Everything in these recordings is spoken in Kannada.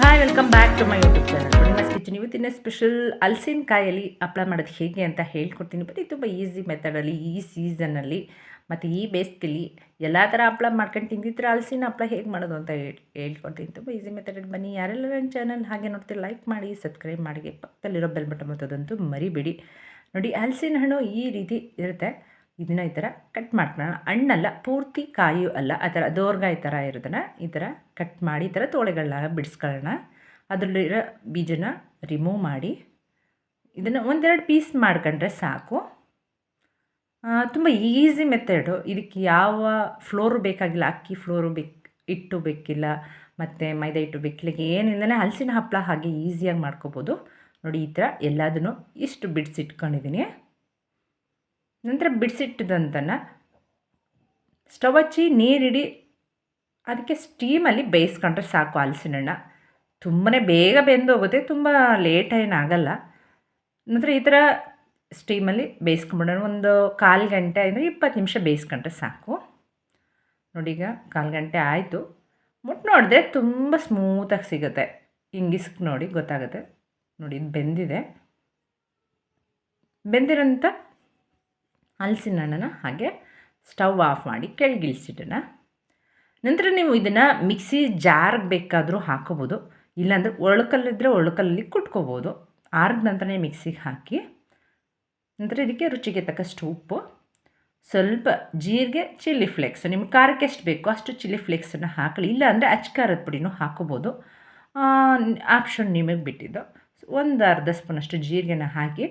Hi welcome back to my YouTube channel ನಿಮ್ಮಸ್ ಕಿಚನ್. ಇವತ್ತಿನ ಸ್ಪೆಷಲ್ ಹಲಸಿನಕಾಯಲ್ಲಿ ಹಪ್ಪಳ ಮಾಡೋದು ಹೇಗೆ ಅಂತ ಹೇಳ್ಕೊಡ್ತೀನಿ. ಬಟ್ ಇದು ತುಂಬ ಈಸಿ ಮೆಥಡಲ್ಲಿ ಈ ಸೀಸನಲ್ಲಿ ಮತ್ತು ಈ ಬೇಸಿಗೆಲಿ ಎಲ್ಲ ಥರ ಹಪ್ಪಳ ಮಾಡ್ಕೊಂಡು ತಿಂದಿದ್ರೆ ಹಲಸಿನ ಹಪ್ಪಳ ಹೇಗೆ ಮಾಡೋದು ಅಂತ ಹೇಳ್ಕೊಡ್ತೀನಿ. ತುಂಬ ಈಸಿ ಮೆಥಡಲ್ಲಿ ಬನ್ನಿ. ಯಾರೆಲ್ಲ ನನ್ನ ಚಾನಲ್ ಹಾಗೆ ನೋಡ್ತೀರಿ ಲೈಕ್ ಮಾಡಿ, ಸಬ್ಸ್ಕ್ರೈಬ್ ಮಾಡಿ, ಪಕ್ಕದಲ್ಲಿರೋ ಬೆಲ್ ಬಟನ್ ಒತ್ತೋದಂತೂ ಮರಿಬೇಡಿ. ನೋಡಿ, ಹಲಸಿನ ಹಣ್ಣು ಈ ರೀತಿ ಇರುತ್ತೆ. ಇದನ್ನು ಈ ಥರ ಕಟ್ ಮಾಡ್ಕೊಳ್ಳೋಣ. ಹಣ್ಣಲ್ಲ, ಪೂರ್ತಿ ಕಾಯು ಅಲ್ಲ, ಆ ಥರ ದೋರ್ಗಾಯಿ ಥರ ಇರೋದನ್ನು ಈ ಥರ ಕಟ್ ಮಾಡಿ ಈ ಥರ ತೋಳೆಗಳನ್ನ ಬಿಡಿಸ್ಕೊಳ್ಳೋಣ. ಅದರಲ್ಲಿರೋ ಬೀಜನ ರಿಮೂವ್ ಮಾಡಿ ಇದನ್ನು ಒಂದೆರಡು ಪೀಸ್ ಮಾಡ್ಕೊಂಡ್ರೆ ಸಾಕು. ತುಂಬ ಈಸಿ ಮೆಥಡು. ಇದಕ್ಕೆ ಯಾವ ಫ್ಲೋರು ಬೇಕಾಗಿಲ್ಲ, ಅಕ್ಕಿ ಫ್ಲೋರು ಹಿಟ್ಟು ಬೇಕಿಲ್ಲ, ಮತ್ತು ಮೈದಾ ಹಿಟ್ಟು ಬೇಕಿಲ್ಲ, ಏನಿಲ್ಲದೇ ಹಲಸಿನ ಹಪ್ಪಳ ಹಾಗೆ ಈಸಿಯಾಗಿ ಮಾಡ್ಕೋಬೋದು. ನೋಡಿ, ಈ ಥರ ಎಲ್ಲದನ್ನು ಇಷ್ಟು ಬಿಡಿಸಿಟ್ಕೊಂಡಿದ್ದೀನಿ. ನಂತರ ಬಿಡಿಸಿಟ್ಟಿದಂತನ ಸ್ಟವ್ ಹಚ್ಚಿ ನೀರಿಡಿ ಅದಕ್ಕೆ ಸ್ಟೀಮಲ್ಲಿ ಬೇಯಿಸ್ಕೊಂಡ್ರೆ ಸಾಕು. ಹಲಸಿನ ಹಣ್ಣು ತುಂಬಾ ಬೇಗ ಬೆಂದು ಹೋಗುತ್ತೆ, ತುಂಬ ಲೇಟ್ ಏನಾಗಲ್ಲ. ನಂತರ ಈ ಥರ ಸ್ಟೀಮಲ್ಲಿ ಬೇಯಿಸ್ಕೊಂಬಿಡೋಣ. ಒಂದು 1/4 ಗಂಟೆ ಅಂದರೆ 20 ನಿಮಿಷ ಬೇಯಿಸ್ಕೊಂಡ್ರೆ ಸಾಕು. ನೋಡಿ, ಈಗ 1/4 ಗಂಟೆ ಆಯಿತು. ಮುಟ್ಟು ನೋಡಿದ್ರೆ ತುಂಬ ಸ್ಮೂತಾಗಿ ಸಿಗುತ್ತೆ. ಹಿಂಗಿಸ್ಕ್ ನೋಡಿ ಗೊತ್ತಾಗುತ್ತೆ. ನೋಡಿ, ಇದು ಬೆಂದಿದೆ. ಬೆಂದಿರೋಂಥ ಹಲಸಿನ ಹಣ್ಣನ್ನು ಹಾಗೆ ಸ್ಟವ್ ಆಫ್ ಮಾಡಿ ಕೆಳಗಿಳಿಸಿಡೋಣ. ನಂತರ ನೀವು ಇದನ್ನು ಮಿಕ್ಸಿ ಜಾರ್ಗೆ ಬೇಕಾದರೂ ಹಾಕೋಬೋದು, ಇಲ್ಲಾಂದರೆ ಒಳ್ಕಲ್ಲಿದ್ದರೆ ಒಳ್ಕಲ್ಲಿ ಕುಟ್ಕೋಬೋದು. ಆರಿದ ನಂತರನೇ ಮಿಕ್ಸಿಗೆ ಹಾಕಿ ನಂತರ ಇದಕ್ಕೆ ರುಚಿಗೆ ತಕ್ಕಷ್ಟು ಉಪ್ಪು, ಸ್ವಲ್ಪ ಜೀರಿಗೆ, ಚಿಲ್ಲಿ ಫ್ಲೇಕ್ಸ್, ನಿಮ್ಗೆ ಖಾರಕ್ಕೆ ಎಷ್ಟು ಬೇಕೋ ಅಷ್ಟು ಚಿಲ್ಲಿ ಫ್ಲೇಕ್ಸನ್ನು ಹಾಕಲಿ. ಇಲ್ಲಾಂದರೆ ಖಾರದ ಪುಡಿನೂ ಹಾಕೋಬೋದು, ಆಪ್ಷನ್ ನಿಮಗೆ ಬಿಟ್ಟಿದ್ದು. ಒಂದು ಅರ್ಧ ಸ್ಪೂನಷ್ಟು ಜೀರಿಗೆನ ಹಾಕಿ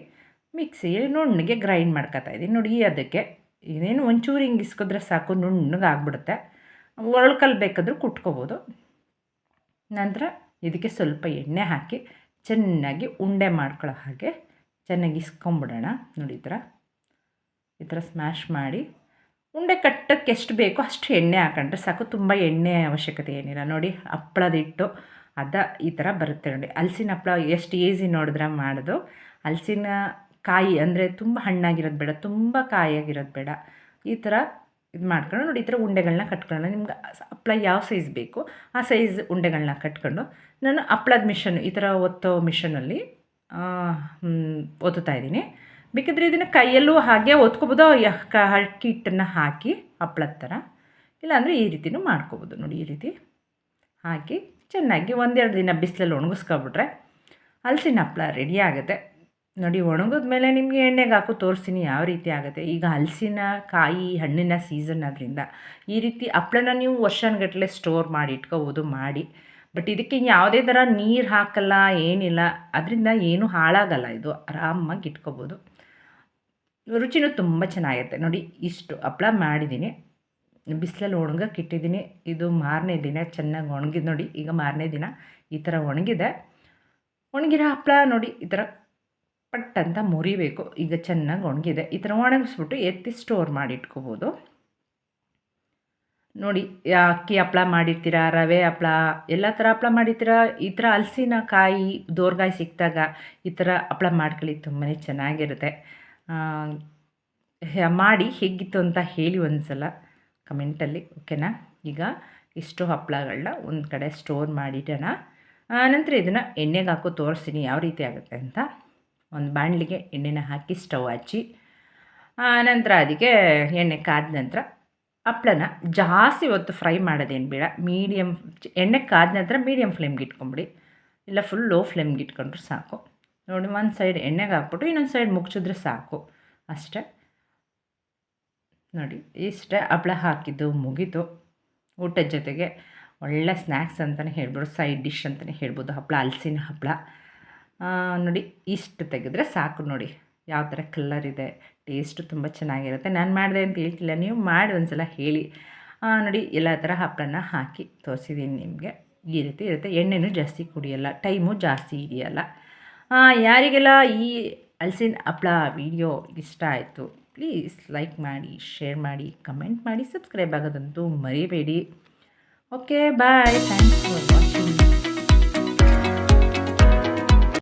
ಮಿಕ್ಸಿಗೆ ನುಣ್ಣಗೆ ಗ್ರೈಂಡ್ ಮಾಡ್ಕೊತಾ ಇದ್ದೀನಿ. ನೋಡಿ, ಅದಕ್ಕೆ ಇದೇನು ಒಂಚೂರು ಹಿಂಗೆ ಇಸ್ಕಿದ್ರೆ ಸಾಕು, ನುಣ್ಣಗೆ ಆಗಿಬಿಡುತ್ತೆ. ಒಳ್ಕಲ್ಲಿ ಬೇಕಾದರೂ ಕುಟ್ಕೋಬೋದು. ನಂತರ ಇದಕ್ಕೆ ಸ್ವಲ್ಪ ಎಣ್ಣೆ ಹಾಕಿ ಚೆನ್ನಾಗಿ ಉಂಡೆ ಮಾಡ್ಕೊಳ್ಳೋ ಹಾಗೆ ಚೆನ್ನಾಗಿ ಇಸ್ಕೊಂಬಿಡೋಣ. ನೋಡಿ, ಈ ಥರ ಸ್ಮ್ಯಾಶ್ ಮಾಡಿ ಉಂಡೆ ಕಟ್ಟಕ್ಕೆ ಎಷ್ಟು ಬೇಕೋ ಅಷ್ಟು ಎಣ್ಣೆ ಹಾಕೊಂಡ್ರೆ ಸಾಕು. ತುಂಬ ಎಣ್ಣೆ ಅವಶ್ಯಕತೆ ಏನಿಲ್ಲ. ನೋಡಿ, ಹಪ್ಪಳದ ಹಿಟ್ಟು ಈ ಥರ ಬರುತ್ತೆ. ನೋಡಿ, ಹಲಸಿನ ಹಪ್ಪಳ ಎಷ್ಟು ಈಸಿ ನೋಡಿದ್ರೆ ಮಾಡೋದು. ಹಲಸಿನ ಕಾಯಿ ಅಂದರೆ ತುಂಬ ಹಣ್ಣಾಗಿರೋದು ಬೇಡ, ತುಂಬ ಕಾಯಿಯಾಗಿರೋದು ಬೇಡ. ಈ ಥರ ಇದು ಮಾಡ್ಕೊಂಡು ನೋಡಿ, ಈ ಥರ ಉಂಡೆಗಳನ್ನ ಕಟ್ಕೊಳ್ಳೋಣ. ನಿಮ್ಗೆ ಹಪ್ಪಳ ಯಾವ ಸೈಜ್ ಬೇಕು ಆ ಸೈಜ್ ಉಂಡೆಗಳನ್ನ ಕಟ್ಕೊಂಡು ನಾನು ಹಪ್ಪಳದ ಮಿಷನ್ ಈ ಥರ ಒತ್ತೋ ಮಿಷನಲ್ಲಿ ಒತ್ತುತ್ತಾ ಇದ್ದೀನಿ. ಬೇಕಿದ್ರೆ ಇದನ್ನು ಕೈಯಲ್ಲೂ ಹಾಗೆ ಒತ್ಕೋಬೋದು, ಅಕ್ಕಿ ಹಿಟ್ಟನ್ನು ಹಾಕಿ ಹಪ್ಪಳದ ಥರ, ಇಲ್ಲಾಂದರೆ ಈ ರೀತಿಯೂ ಮಾಡ್ಕೋಬೋದು. ನೋಡಿ, ಈ ರೀತಿ ಹಾಕಿ ಚೆನ್ನಾಗಿ 1-2 ದಿನ ಬಿಸಿಲಲ್ಲಿ ಒಣಗಿಸ್ಕೊಬಿಟ್ರೆ ಹಲಸಿನ ಹಪ್ಪಳ ರೆಡಿ ಆಗುತ್ತೆ. ನೋಡಿ, ಒಣಗಿದ ಮೇಲೆ ನಿಮಗೆ ಎಣ್ಣೆಗೆ ಹಾಕು ತೋರಿಸ್ತೀನಿ ಯಾವ ರೀತಿ ಆಗುತ್ತೆ. ಈಗ ಹಲಸಿನ ಕಾಯಿ ಹಣ್ಣಿನ ಸೀಸನ್ ಆದ್ದರಿಂದ ಈ ರೀತಿ ಹಪ್ಪಳನ ನೀವು ವರ್ಷಗಟ್ಟಲೆ ಸ್ಟೋರ್ ಮಾಡಿ ಇಟ್ಕೋಬೋದು ಮಾಡಿ. ಬಟ್ ಇದಕ್ಕೆ ಯಾವುದೇ ಥರ ನೀರು ಹಾಕಲ್ಲ, ಏನಿಲ್ಲ, ಅದರಿಂದ ಏನೂ ಹಾಳಾಗಲ್ಲ. ಇದು ಆರಾಮಾಗಿ ಇಟ್ಕೋಬೋದು. ರುಚಿನೂ ತುಂಬ ಚೆನ್ನಾಗಿರುತ್ತೆ. ನೋಡಿ, ಇಷ್ಟು ಹಪ್ಪಳ ಮಾಡಿದ್ದೀನಿ, ಬಿಸಿಲಲ್ಲಿ ಒಣಗಕ್ಕೆ ಇಟ್ಟಿದ್ದೀನಿ. ಇದು ಮಾರನೇ ದಿನ ಚೆನ್ನಾಗಿ ಒಣಗಿದ್ದು. ನೋಡಿ, ಈಗ ಮಾರನೇ ದಿನ ಈ ಥರ ಒಣಗಿರೋ ಹಪ್ಪಳ ನೋಡಿ, ಈ ಥರ ಪಟ್ಟಂತ ಮುರಿಬೇಕು. ಈಗ ಚೆನ್ನಾಗಿ ಒಣಗಿದೆ. ಈ ಥರ ಒಣಗಿಸ್ಬಿಟ್ಟು ಎತ್ತಿ ಸ್ಟೋರ್ ಮಾಡಿ ಇಟ್ಕೋಬೋದು. ನೋಡಿ, ಅಕ್ಕಿ ಹಪ್ಪಳ ಮಾಡಿರ್ತೀರ, ರವೆ ಹಪ್ಪಳ, ಎಲ್ಲ ಥರ ಹಪ್ಪಳ ಮಾಡಿರ್ತೀರ. ಈ ಥರ ಹಲಸಿನಕಾಯಿ ದೋರ್ಗಾಯಿ ಸಿಕ್ಕಿದಾಗ ಈ ಥರ ಹಪ್ಪಳ ಮಾಡ್ಕೊಳ್ಳಿ, ತುಂಬಾ ಚೆನ್ನಾಗಿರುತ್ತೆ. ಮಾಡಿ ಹೇಗಿತ್ತು ಅಂತ ಹೇಳಿ ಒಂದು ಸಲ ಕಮೆಂಟಲ್ಲಿ, ಓಕೆನಾ? ಈಗ ಇಷ್ಟು ಹಪ್ಪಳಗಳನ್ನ ಒಂದು ಕಡೆ ಸ್ಟೋರ್ ಮಾಡಿಡೋಣ. ನಂತರ ಇದನ್ನು ಎಣ್ಣೆಗೆ ಹಾಕೋ ತೋರಿಸ್ತೀನಿ ಯಾವ ರೀತಿ ಆಗುತ್ತೆ ಅಂತ. ಒಂದು ಬಾಣಲಿಗೆ ಎಣ್ಣೆನ ಹಾಕಿ ಸ್ಟವ್ ಹಚ್ಚಿ ನಂತರ ಅದಕ್ಕೆ ಎಣ್ಣೆ ಕಾದ ನಂತರ ಹಪ್ಪಳನ ಜಾಸ್ತಿ ಹೊತ್ತು ಫ್ರೈ ಮಾಡೋದೇನು ಬೇಡ, ಮೀಡಿಯಮ್ ಎಣ್ಣೆ ಕಾದ ನಂತರ ಮೀಡಿಯಮ್ ಫ್ಲೇಮ್ಗೆ ಇಟ್ಕೊಂಬಿಡಿ, ಇಲ್ಲ ಫುಲ್ ಲೋ ಫ್ಲೇಮ್ಗೆ ಇಟ್ಕೊಂಡ್ರೆ ಸಾಕು. ನೋಡಿ, ಒಂದು ಸೈಡ್ ಎಣ್ಣೆಗೆ ಹಾಕ್ಬಿಟ್ಟು ಇನ್ನೊಂದು ಸೈಡ್ ಮುಚ್ಚಿದ್ರೆ ಸಾಕು, ಅಷ್ಟೇ. ನೋಡಿ, ಇಷ್ಟೇ ಹಪ್ಪಳ ಹಾಕಿದ್ದು ಮುಗೀತು. ಊಟದ ಜೊತೆಗೆ ಒಳ್ಳೆ ಸ್ನ್ಯಾಕ್ಸ್ ಅಂತಲೇ ಹೇಳ್ಬೋದು, ಸೈಡ್ ಡಿಶ್ ಅಂತಲೇ ಹೇಳ್ಬೋದು ಹಪ್ಪಳ, ಹಲಸಿನ ಹಪ್ಪಳ. ನೋಡಿ, ಇಷ್ಟು ತೆಗೆದ್ರೆ ಸಾಕು. ನೋಡಿ ಯಾವ ಥರ ಕಲರ್ ಇದೆ, ಟೇಸ್ಟು ತುಂಬ ಚೆನ್ನಾಗಿರುತ್ತೆ. ನಾನು ಮಾಡಿದೆ ಅಂತ ಹೇಳ್ತಿಲ್ಲ, ನೀವು ಮಾಡಿ ಒಂದು ಸಲ ಹೇಳಿ. ನೋಡಿ, ಎಲ್ಲ ಥರ ಹಪ್ಪಳನ ಹಾಕಿ ತೋರಿಸಿದ್ದೀನಿ ನಿಮಗೆ. ಈ ರೀತಿ ಇರುತ್ತೆ. ಎಣ್ಣೆನೂ ಜಾಸ್ತಿ ಕುಡಿಯೋಲ್ಲ, ಟೈಮು ಜಾಸ್ತಿ ಹಿಡಿಯೋಲ್ಲ. ಯಾರಿಗೆಲ್ಲ ಈ ಹಲಸಿನ ಹಪ್ಪಳ ವಿಡಿಯೋ ಇಷ್ಟ ಆಯಿತು ಪ್ಲೀಸ್ ಲೈಕ್ ಮಾಡಿ, ಶೇರ್ ಮಾಡಿ, ಕಮೆಂಟ್ ಮಾಡಿ, ಸಬ್ಸ್ಕ್ರೈಬ್ ಆಗೋದಂತೂ ಮರಿಬೇಡಿ. Okay, bye, thanks for watching.